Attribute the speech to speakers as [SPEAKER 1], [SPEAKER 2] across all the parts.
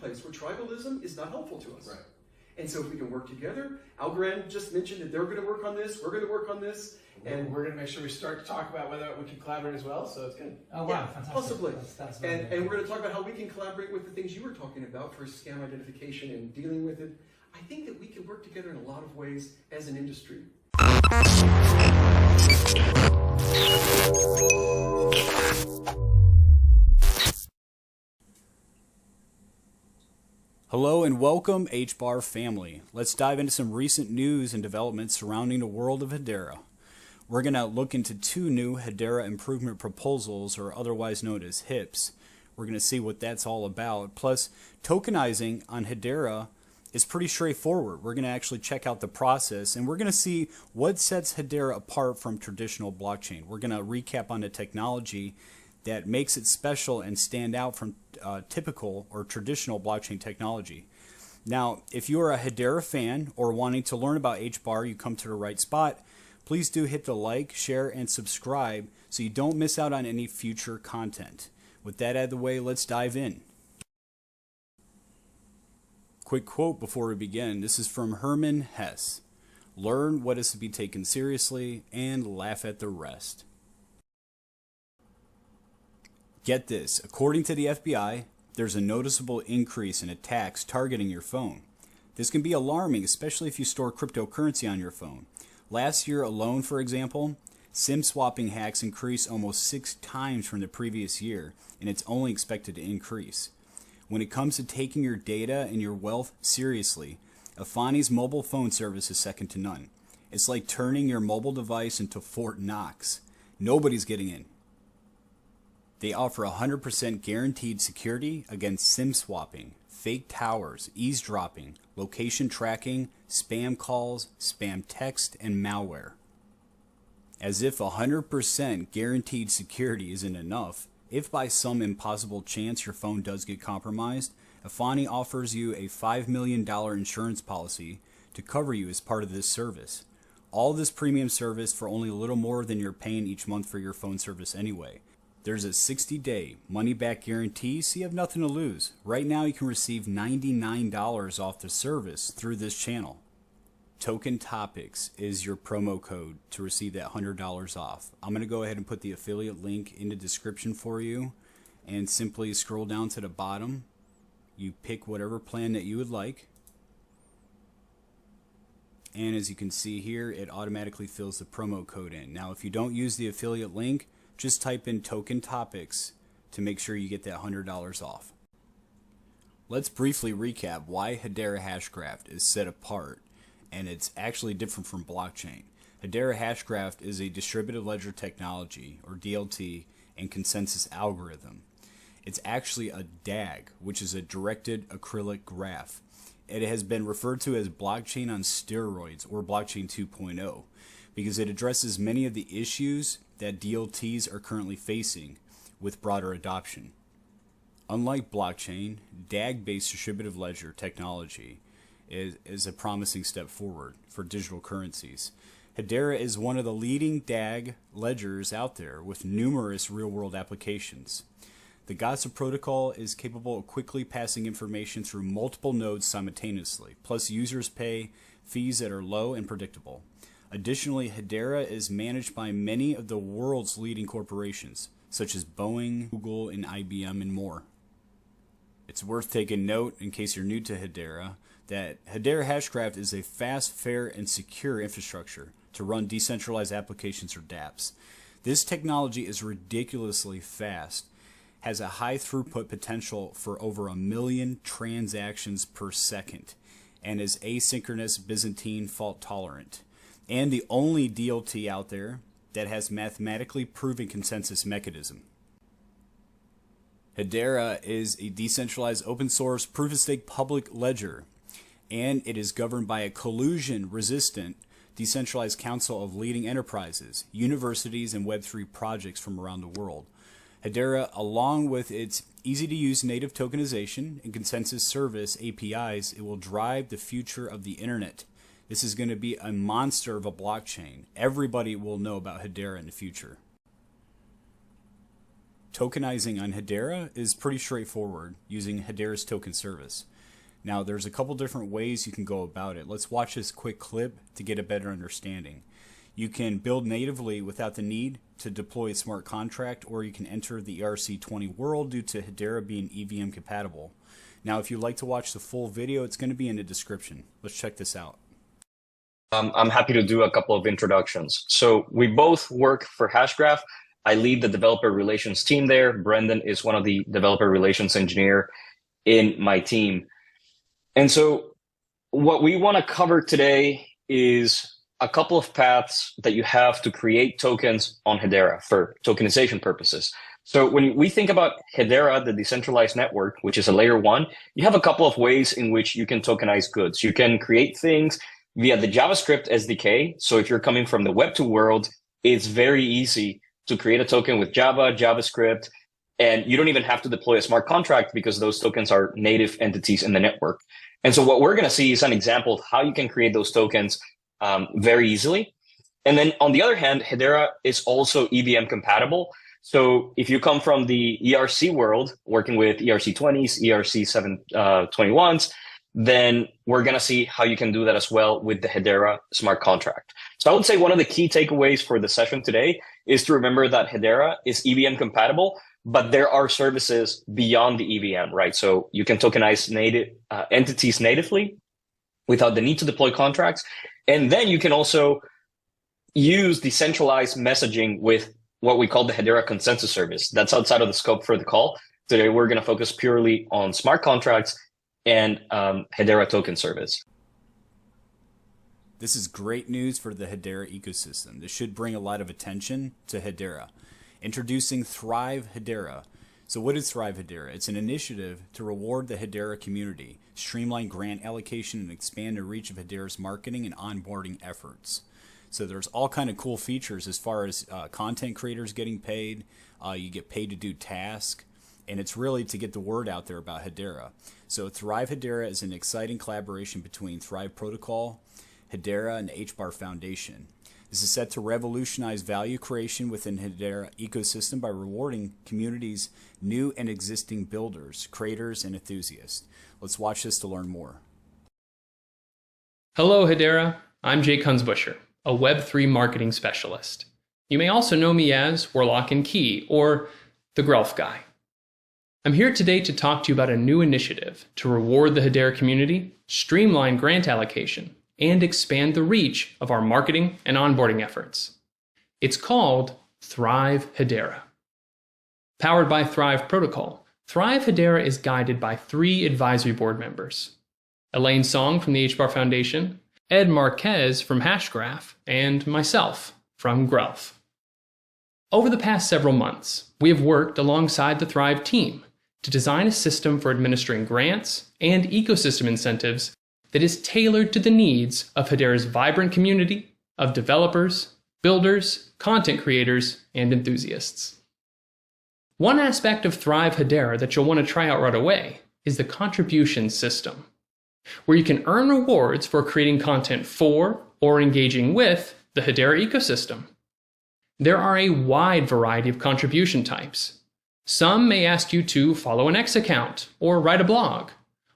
[SPEAKER 1] place where tribalism is not helpful to us.
[SPEAKER 2] Right.
[SPEAKER 1] And so if we can work together, Algorand just mentioned that they're going to work on this, we're going to work on this. And
[SPEAKER 2] we're going to make sure we start to talk about whether we can collaborate as well, so it's good.
[SPEAKER 3] Oh wow,
[SPEAKER 1] yeah,
[SPEAKER 3] fantastic.
[SPEAKER 1] possibly.
[SPEAKER 3] That's
[SPEAKER 1] and we're going to talk about how we can collaborate with the things you were talking about for scam identification and dealing with it. I think that we can work together in a lot of ways as an industry.
[SPEAKER 4] Hello and welcome, HBAR family. Let's dive into some recent news and developments surrounding the world of Hedera. We're going to look into two new Hedera improvement proposals, or otherwise known as HIPs. We're going to see what that's all about. Plus, tokenizing on Hedera is pretty straightforward. We're going to actually check out the process, and we're going to see what sets Hedera apart from traditional blockchain. We're going to recap on the technology that makes it special and stand out from typical or traditional blockchain technology. Now, if you are a Hedera fan or wanting to learn about HBAR, you come to the right spot. Please do hit the like, share, and subscribe so you don't miss out on any future content. With that out of the way, let's dive in. Quick quote before we begin. This is from Hermann Hesse. Learn what is to be taken seriously and laugh at the rest. Get this, according to the FBI, there's a noticeable increase in attacks targeting your phone. This can be alarming, especially if you store cryptocurrency on your phone. Last year alone, for example, SIM swapping hacks increased almost 6 times from the previous year, and it's only expected to increase. When it comes to taking your data and your wealth seriously, Efani's mobile phone service is second to none. It's like turning your mobile device into Fort Knox. Nobody's getting in. They offer 100% guaranteed security against SIM swapping, fake towers, eavesdropping, location tracking, spam calls, spam text, and malware. As if 100% guaranteed security isn't enough, if by some impossible chance your phone does get compromised, Efani offers you a $5 million insurance policy to cover you as part of this service. All this premium service for only a little more than you're paying each month for your phone service anyway. There's a 60-day money-back guarantee, so you have nothing to lose. Right now, you can receive $99 off the service through this channel. Token Topics is your promo code to receive that $100 off. I'm going to go ahead and put the affiliate link in the description for you, and simply scroll down to the bottom. You pick whatever plan that you would like. And as you can see here, it automatically fills the promo code in. Now, if you don't use the affiliate link, just type in Token Topics to make sure you get that $100 off. Let's briefly recap why Hedera Hashgraph is set apart, and it's actually different from blockchain. Hedera Hashgraph is a distributed ledger technology, or DLT, and consensus algorithm. It's actually a DAG, which is a directed acrylic graph. It has been referred to as blockchain on steroids, or blockchain 2.0, because it addresses many of the issues that DLTs are currently facing with broader adoption. Unlike blockchain, DAG-based distributed ledger technology is a promising step forward for digital currencies. Hedera is one of the leading DAG ledgers out there with numerous real-world applications. The GOTSA protocol is capable of quickly passing information through multiple nodes simultaneously, plus users pay fees that are low and predictable. Additionally, Hedera is managed by many of the world's leading corporations, such as Boeing, Google, and IBM, and more. It's worth taking note, in case you're new to Hedera, that Hedera Hashgraph is a fast, fair, and secure infrastructure to run decentralized applications or dApps. This technology is ridiculously fast, has a high throughput potential for over 1 million transactions per second, and is asynchronous Byzantine fault tolerant, and the only DLT out there that has mathematically proven consensus mechanism. Hedera is a decentralized open source proof-of-stake public ledger, and it is governed by a collusion-resistant decentralized council of leading enterprises, universities, and Web3 projects from around the world. Hedera, along with its easy-to-use native tokenization and consensus service APIs, it will drive the future of the internet. This is going to be a monster of a blockchain. Everybody will know about Hedera in the future. Tokenizing on Hedera is pretty straightforward using Hedera's token service. Now, there's a couple different ways you can go about it. Let's watch this quick clip to get a better understanding. You can build natively without the need to deploy a smart contract, or you can enter the ERC20 world due to Hedera being EVM compatible. Now, if you'd like to watch the full video, it's going to be in the description. Let's check this out.
[SPEAKER 3] I'm happy to do a couple of introductions. So we both work for Hashgraph. I lead the developer relations team there. Brendan is one of the developer relations engineer in my team. And so what we want to cover today is a couple of paths that you have to create tokens on Hedera for tokenization purposes. So when we think about Hedera, the decentralized network, which is a layer 1, you have a couple of ways in which you can tokenize goods. You can create things via the JavaScript SDK. So if you're coming from the Web2 world, it's very easy to create a token with Java, JavaScript, and you don't even have to deploy a smart contract because those tokens are native entities in the network. And so what we're going to see is an example of how you can create those tokens very easily. And then on the other hand, Hedera is also EVM compatible. So if you come from the ERC world, working with ERC20s, ERC721s, then we're going to see how you can do that as well with the Hedera smart contract. So I would say one of the key takeaways for the session today is to remember that Hedera is EVM compatible, but there are services beyond the EVM, right? So you can tokenize native entities natively without the need to deploy contracts. And then you can also use decentralized messaging with what we call the Hedera consensus service. That's outside of the scope for the call. Today, we're going to focus purely on smart contracts and Hedera token service.
[SPEAKER 4] This is great news for the Hedera ecosystem. This should bring a lot of attention to Hedera. Introducing Thrive Hedera. So what is Thrive Hedera? It's an initiative to reward the Hedera community, streamline grant allocation, and expand the reach of Hedera's marketing and onboarding efforts. So there's all kind of cool features as far as content creators getting paid. You get paid to do tasks. And it's really to get the word out there about Hedera. So Thrive Hedera is an exciting collaboration between Thrive Protocol, Hedera, and the HBAR Foundation. This is set to revolutionize value creation within Hedera ecosystem by rewarding communities, new and existing builders, creators, and enthusiasts. Let's watch this to learn more.
[SPEAKER 5] Hello, Hedera. I'm Jake Hunsbusher, a Web3 marketing specialist. You may also know me as Warlock and Key, or the Grelf Guy. I'm here today to talk to you about a new initiative to reward the Hedera community, streamline grant allocation, and expand the reach of our marketing and onboarding efforts. It's called Thrive Hedera. Powered by Thrive Protocol, Thrive Hedera is guided by 3 advisory board members: Elaine Song from the HBAR Foundation, Ed Marquez from Hashgraph, and myself from Grelf. Over the past several months, we have worked alongside the Thrive team to design a system for administering grants and ecosystem incentives that is tailored to the needs of Hedera's vibrant community of developers, builders, content creators, and enthusiasts. One aspect of Thrive Hedera that you'll want to try out right away is the contribution system, where you can earn rewards for creating content for or engaging with the Hedera ecosystem. There are a wide variety of contribution types. Some may ask you to follow an X account or write a blog,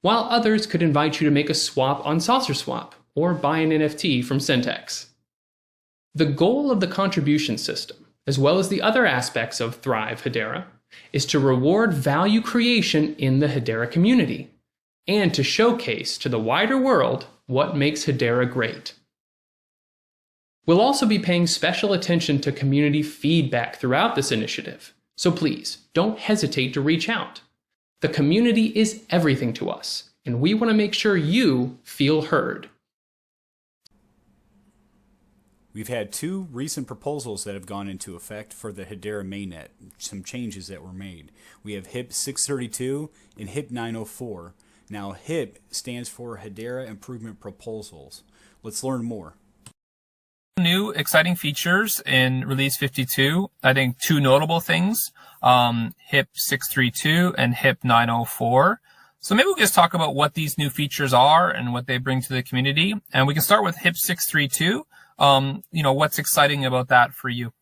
[SPEAKER 5] while others could invite you to make a swap on SaucerSwap or buy an NFT from Syntax. The goal of the contribution system, as well as the other aspects of Thrive Hedera, is to reward value creation in the Hedera community and to showcase to the wider world what makes Hedera great. We'll also be paying special attention to community feedback throughout this initiative, so please don't hesitate to reach out. The community is everything to us, and we want to make sure you feel heard.
[SPEAKER 4] We've had 2 recent proposals that have gone into effect for the Hedera mainnet, some changes that were made. We have HIP 632 and HIP 904. Now HIP stands for Hedera Improvement Proposals. Let's learn more.
[SPEAKER 6] New exciting features in release 52. I think 2 notable things, HIP 632 and HIP 904. So maybe we can just talk about what these new features are and what they bring to the community. And we can start with HIP 632. What's exciting about that for you?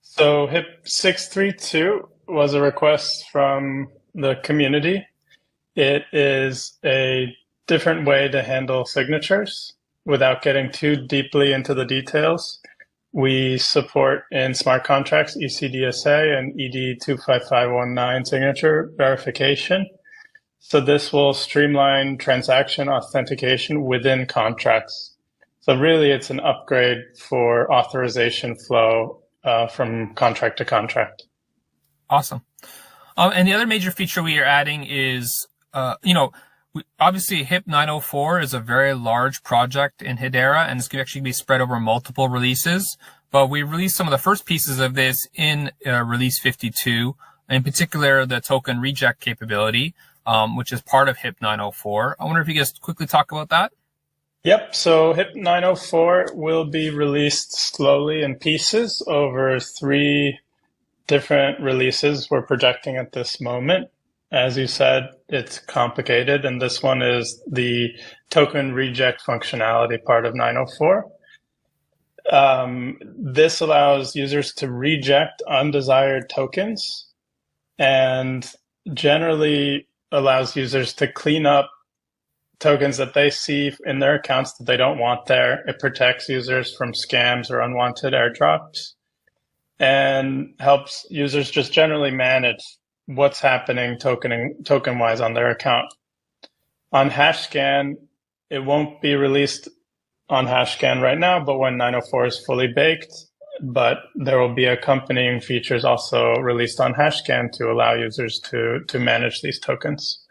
[SPEAKER 7] So HIP 632 was a request from the community. It is a different way to handle signatures without getting too deeply into the details. We support in smart contracts ECDSA and ED25519 signature verification. So this will streamline transaction authentication within contracts. So really, it's an upgrade for authorization flow from contract to contract.
[SPEAKER 6] Awesome. And the other major feature we are adding is, obviously HIP 904 is a very large project in Hedera, and it's going to actually be spread over multiple releases. But we released some of the first pieces of this in release 52, in particular the token reject capability, which is part of HIP 904. I wonder if you guys quickly talk about that.
[SPEAKER 7] Yep. So HIP 904 will be released slowly in pieces over 3 different releases we're projecting at this moment. As you said, it's complicated, and this one is the token reject functionality part of 904. This allows users to reject undesired tokens and generally allows users to clean up tokens that they see in their accounts that they don't want there. It protects users from scams or unwanted airdrops and helps users just generally manage what's happening token-wise on their account. On HashScan, it won't be released on HashScan right now, but when 904 is fully baked, but there will be accompanying features also released on HashScan to allow users to manage these tokens.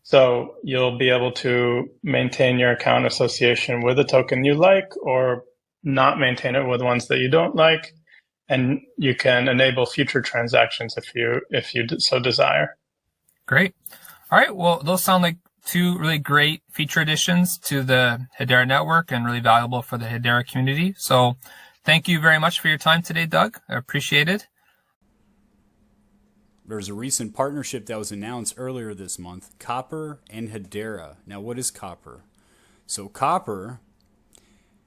[SPEAKER 7] So you'll be able to maintain your account association with a token you like or not maintain it with ones that you don't like. And you can enable future transactions if you so desire.
[SPEAKER 6] Great. All right. Well, those sound like 2 really great feature additions to the Hedera network and really valuable for the Hedera community. So thank you very much for your time today, Doug. I appreciate it.
[SPEAKER 4] There's a recent partnership that was announced earlier this month, Copper and Hedera. Now, what is Copper? So Copper,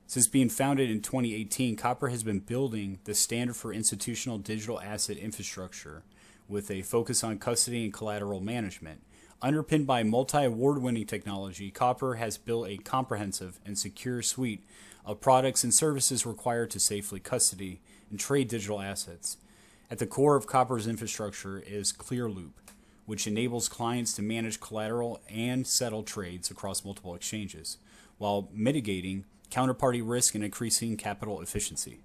[SPEAKER 4] since being founded in 2018, Copper has been building the standard for institutional digital asset infrastructure with a focus on custody and collateral management. Underpinned by multi-award-winning technology, Copper has built a comprehensive and secure suite of products and services required to safely custody and trade digital assets. At the core of Copper's infrastructure is ClearLoop, which enables clients to manage collateral and settle trades across multiple exchanges, while mitigating counterparty risk and increasing capital efficiency.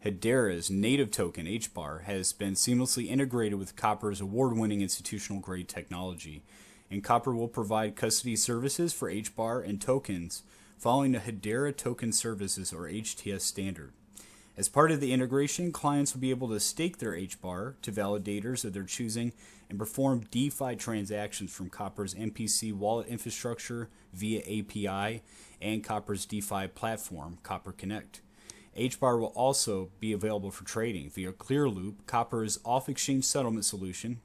[SPEAKER 4] Hedera's native token, HBAR, has been seamlessly integrated with Copper's award-winning institutional-grade technology, and Copper will provide custody services for HBAR and tokens following the Hedera Token Services or HTS standard. As part of the integration, clients will be able to stake their HBAR to validators of their choosing and perform DeFi transactions from Copper's MPC wallet infrastructure via API and Copper's DeFi platform, Copper Connect. HBAR will also be available for trading via ClearLoop, Copper's off-exchange settlement solution,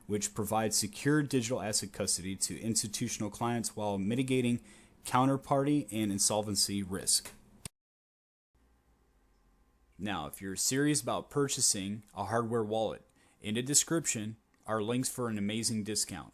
[SPEAKER 4] which provides secure digital asset custody to institutional clients while mitigating counterparty and insolvency risk. Now, if you're serious about purchasing a hardware wallet, in the description are links for an amazing discount.